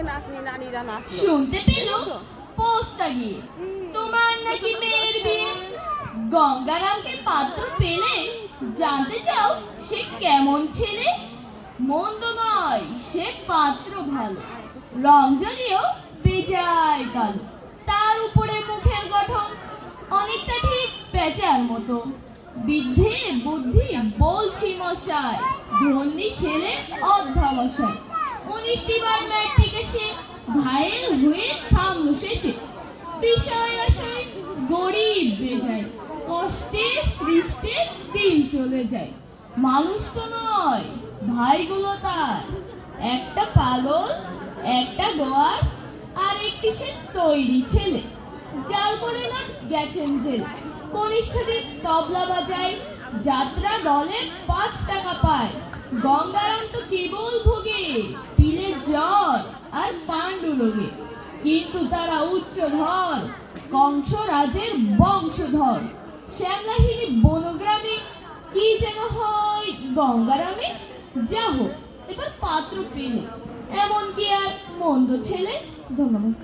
নাতনি নানিরা নাচলো। শুনতে পেল পোস্টটা গিয়ে তোমার নাকি মেয়ের বিয়ে। গঙ্গারামকে পাত্র পেলে জানতে চাও সে কেমন ছেলে। মন্দ নয় সে পাত্র ভালো, রং যদিও বেজায় কালো। তার উপরে মুখের গঠন অনেকটা ঠিক পেঁচার মতো। বিদ্ধে বুদ্ধি বলছি মশাই, ধন্যী ছেলে অধ্যবসায়। 19টি বার ম্যাট্রিকে সে ঘায়েল হয়ে থামলো শেষে। বিষয় আশয় গরিব বেজায়, কষ্টে সৃষ্টে দিন চলে যায়। মানুষ তো নয় ভাইগুলো তার, একটা পাগল একটা গোয়ার আর একটি সে তৈরি ছেলে। জাল করে না গেছেন জেল, কনিষ্ঠদের তবলা বাজায়, যাত্রা দলে 5 টাকা পায়। গঙ্গারাম তো কেবল ভোগে পিলের জ্বর আর পাণ্ডু রোগে, কিন্তু তারা উচ্চধর কংস রাজের বংশধর। শ্যামলাহিনী বনগ্রামে কি যেন হয় গঙ্গারামে। যা হোক এবার পাত্র পেল, এমন কি আর মন্দ ছেলে। ধন্যবাদ।